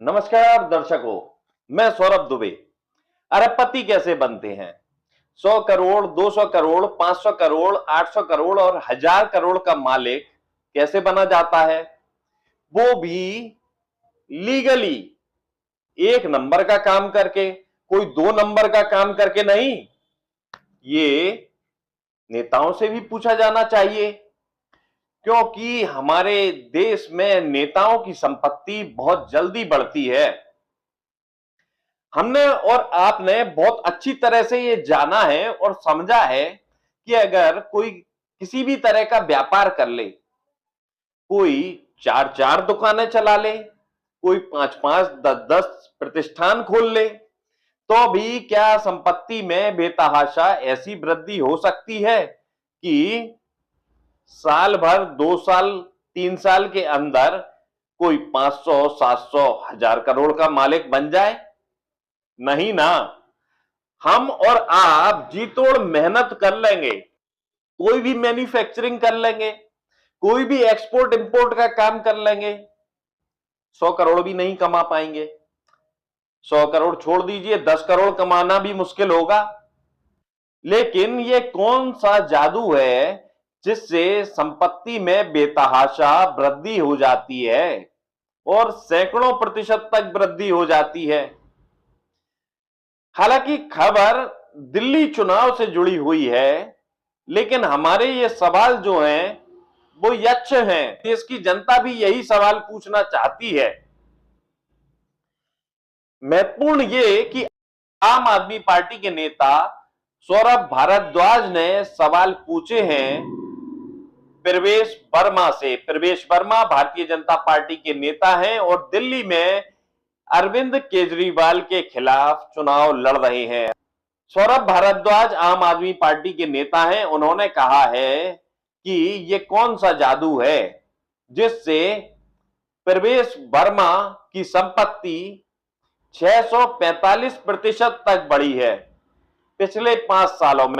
नमस्कार दर्शकों, मैं सौरभ दुबे। अरबपति कैसे बनते हैं? 100 करोड़, 200 करोड़, 500 करोड़, 800 करोड़ और 1000 करोड़ का मालिक कैसे बना जाता है? वो भी लीगली। एक नंबर का काम करके, कोई 2 नंबर का काम करके नहीं। ये नेताओं से भी पूछा जाना चाहिए, क्योंकि हमारे देश में नेताओं की संपत्ति बहुत जल्दी बढ़ती है। हमने और आपने बहुत अच्छी तरह से ये जाना है और समझा है कि अगर कोई किसी भी तरह का व्यापार कर ले, कोई 4-4 दुकानें चला ले, कोई 5-5, 10-10 प्रतिष्ठान खोल ले, तो भी क्या संपत्ति में बेतहाशा ऐसी वृद्धि हो सकती है कि साल भर, 2 साल, 3 साल के अंदर कोई 500, 700, 1000 करोड़ का मालिक बन जाए? नहीं ना। हम और आप जी तोड़ मेहनत कर लेंगे, कोई भी मैन्युफैक्चरिंग कर लेंगे, कोई भी एक्सपोर्ट इंपोर्ट का काम कर लेंगे, 100 करोड़ भी नहीं कमा पाएंगे। 100 करोड़ छोड़ दीजिए, 10 करोड़ कमाना भी मुश्किल होगा। लेकिन ये कौन सा जादू है जिससे संपत्ति में बेतहाशा वृद्धि हो जाती है और सैकड़ों प्रतिशत तक वृद्धि हो जाती है? हालांकि खबर दिल्ली चुनाव से जुड़ी हुई है, लेकिन हमारे ये सवाल जो हैं वो यक्ष हैं। देश की जनता भी यही सवाल पूछना चाहती है। महत्वपूर्ण ये कि आम आदमी पार्टी के नेता सौरभ भारद्वाज ने सवाल पूछे हैं प्रवेश वर्मा से। प्रवेश वर्मा भारतीय जनता पार्टी के नेता हैं और दिल्ली में अरविंद केजरीवाल के खिलाफ चुनाव लड़ रहे हैं। सौरभ भारद्वाज आम आदमी पार्टी के नेता हैं। उन्होंने कहा है कि ये कौन सा जादू है जिससे प्रवेश वर्मा की संपत्ति 645% तक बढ़ी है पिछले 5 सालों में।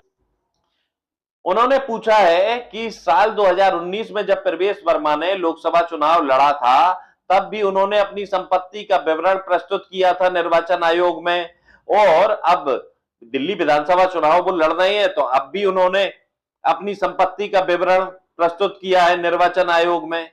उन्होंने पूछा है कि साल 2019 में जब प्रवेश वर्मा ने लोकसभा चुनाव लड़ा था, तब भी उन्होंने अपनी संपत्ति का विवरण प्रस्तुत किया था निर्वाचन आयोग में, और अब दिल्ली विधानसभा चुनाव वो लड़ रहे हैं तो अब भी उन्होंने अपनी संपत्ति का विवरण प्रस्तुत किया है निर्वाचन आयोग में।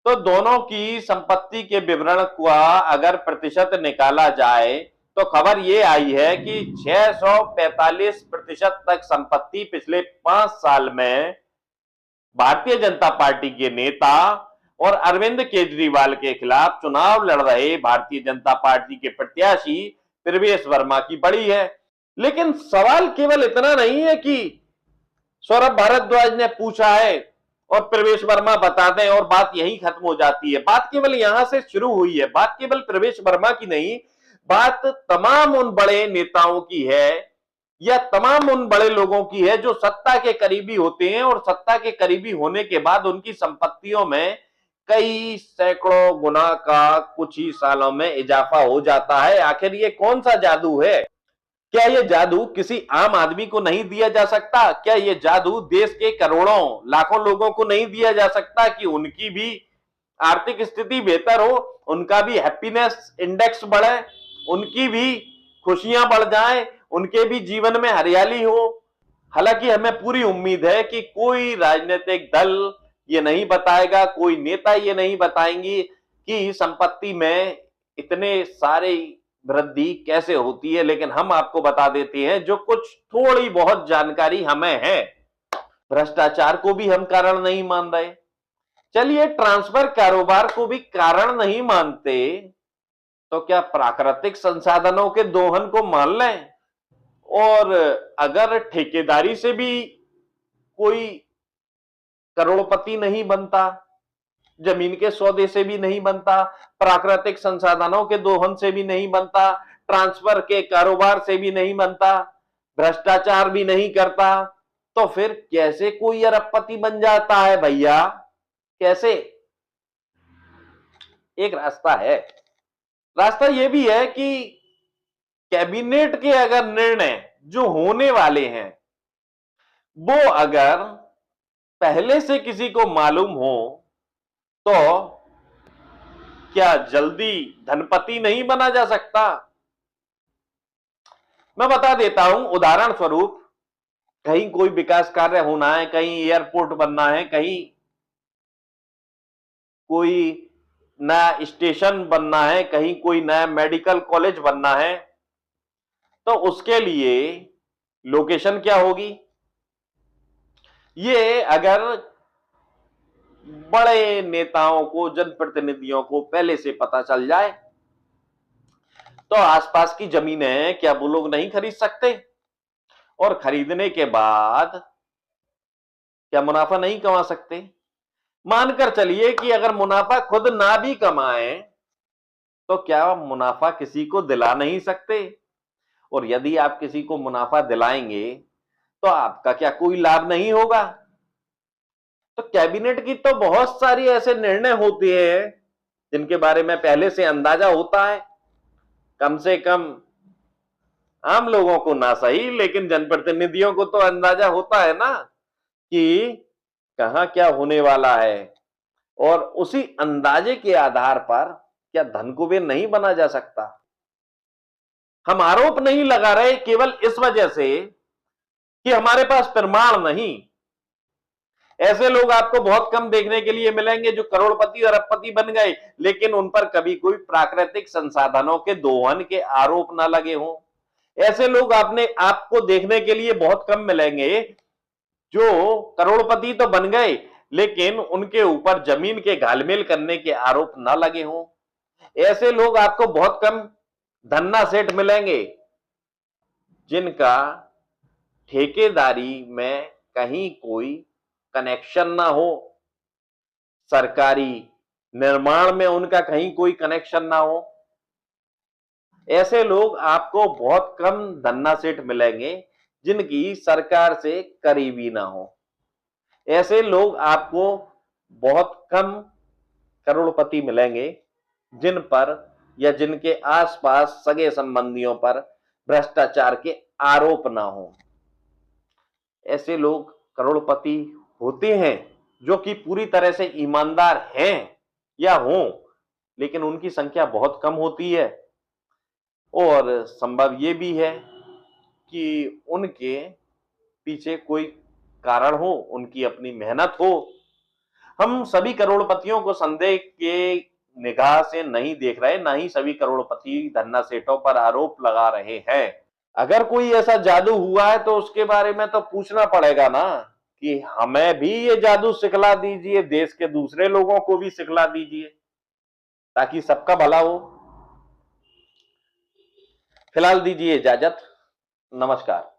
तो दोनों की संपत्ति के विवरण का अगर प्रतिशत निकाला जाए तो खबर ये आई है कि 645% तक संपत्ति पिछले 5 साल में भारतीय जनता पार्टी के नेता और अरविंद केजरीवाल के खिलाफ चुनाव लड़ रहे भारतीय जनता पार्टी के प्रत्याशी प्रवेश वर्मा की बढ़ी है। लेकिन सवाल केवल इतना नहीं है कि सौरभ भारद्वाज ने पूछा है और प्रवेश वर्मा बताते हैं और बात यहीं खत्म हो जाती है। बात केवल यहां से शुरू हुई है। बात केवल प्रवेश वर्मा की नहीं, बात तमाम उन बड़े नेताओं की है या तमाम उन बड़े लोगों की है जो सत्ता के करीबी होते हैं और सत्ता के करीबी होने के बाद उनकी संपत्तियों में कई सैकड़ों गुना का कुछ ही सालों में इजाफा हो जाता है। आखिर ये कौन सा जादू है? क्या ये जादू किसी आम आदमी को नहीं दिया जा सकता? क्या ये जादू देश के करोड़ों लाखों लोगों को नहीं दिया जा सकता कि उनकी भी आर्थिक स्थिति बेहतर हो, उनका भी हैप्पीनेस इंडेक्स बढ़े, उनकी भी खुशियां बढ़ जाएं, उनके भी जीवन में हरियाली हो? हालांकि हमें पूरी उम्मीद है कि कोई राजनीतिक दल ये नहीं बताएगा, कोई नेता ये नहीं बताएंगी कि संपत्ति में इतने सारे वृद्धि कैसे होती है। लेकिन हम आपको बता देते हैं जो कुछ थोड़ी बहुत जानकारी हमें है। भ्रष्टाचार को भी हम कारण नहीं मान रहे। चलिए, ट्रांसफर कारोबार को भी कारण नहीं मानते, तो क्या प्राकृतिक संसाधनों के दोहन को मान लें? और अगर ठेकेदारी से भी कोई करोड़पति नहीं बनता, जमीन के सौदे से भी नहीं बनता, प्राकृतिक संसाधनों के दोहन से भी नहीं बनता, ट्रांसफर के कारोबार से भी नहीं बनता, भ्रष्टाचार भी नहीं करता, तो फिर कैसे कोई अरबपति बन जाता है भैया? कैसे? एक रास्ता है। रास्ता यह भी है कि कैबिनेट के अगर निर्णय जो होने वाले हैं वो अगर पहले से किसी को मालूम हो तो क्या जल्दी धनपति नहीं बना जा सकता? मैं बता देता हूं, उदाहरण स्वरूप कहीं कोई विकास कार्य होना है, कहीं एयरपोर्ट बनना है, कहीं कोई नया स्टेशन बनना है, कहीं कोई नया मेडिकल कॉलेज बनना है, तो उसके लिए लोकेशन क्या होगी? ये अगर बड़े नेताओं को, जनप्रतिनिधियों को पहले से पता चल जाए तो आसपास की जमीनें क्या वो लोग नहीं खरीद सकते? और खरीदने के बाद क्या मुनाफा नहीं कमा सकते? मानकर चलिए कि अगर मुनाफा खुद ना भी कमाए तो क्या मुनाफा किसी को दिला नहीं सकते? और यदि आप किसी को मुनाफा दिलाएंगे तो आपका क्या कोई लाभ नहीं होगा? तो कैबिनेट की तो बहुत सारी ऐसे निर्णय होते हैं जिनके बारे में पहले से अंदाजा होता है। कम से कम आम लोगों को ना सही, लेकिन जनप्रतिनिधियों को तो अंदाजा होता है ना कि कहां क्या होने वाला है। और उसी अंदाजे के आधार पर क्या धन कुबेर नहीं बना जा सकता? हम आरोप नहीं लगा रहे केवल इस वजह से कि हमारे पास प्रमाण नहीं। ऐसे लोग आपको बहुत कम देखने के लिए मिलेंगे जो करोड़पति और अरबपति बन गए, लेकिन उन पर कभी कोई प्राकृतिक संसाधनों के दोहन के आरोप ना लगे हों। ऐसे लोग आपको देखने के लिए बहुत कम मिलेंगे जो करोड़पति तो बन गए लेकिन उनके ऊपर जमीन के घालमेल करने के आरोप ना लगे हों। ऐसे लोग आपको बहुत कम धन्ना सेठ मिलेंगे जिनका ठेकेदारी में कहीं कोई कनेक्शन ना हो, सरकारी निर्माण में उनका कहीं कोई कनेक्शन ना हो। ऐसे लोग आपको बहुत कम धन्ना सेठ मिलेंगे जिनकी सरकार से करीबी ना हो। ऐसे लोग आपको बहुत कम करोड़पति मिलेंगे जिन पर या जिनके आसपास सगे संबंधियों पर भ्रष्टाचार के आरोप ना हो। ऐसे लोग करोड़पति होते हैं जो कि पूरी तरह से ईमानदार हैं या हों, लेकिन उनकी संख्या बहुत कम होती है। और संभव ये भी है कि उनके पीछे कोई कारण हो, उनकी अपनी मेहनत हो। हम सभी करोड़पतियों को संदेह के निगाह से नहीं देख रहे, ना ही सभी करोड़पति धन्ना सेठों पर आरोप लगा रहे हैं। अगर कोई ऐसा जादू हुआ है तो उसके बारे में तो पूछना पड़ेगा ना कि हमें भी ये जादू सिखला दीजिए, देश के दूसरे लोगों को भी सिखला दीजिए ताकि सबका भला हो। फिलहाल दीजिए इजाजत। नमस्कार।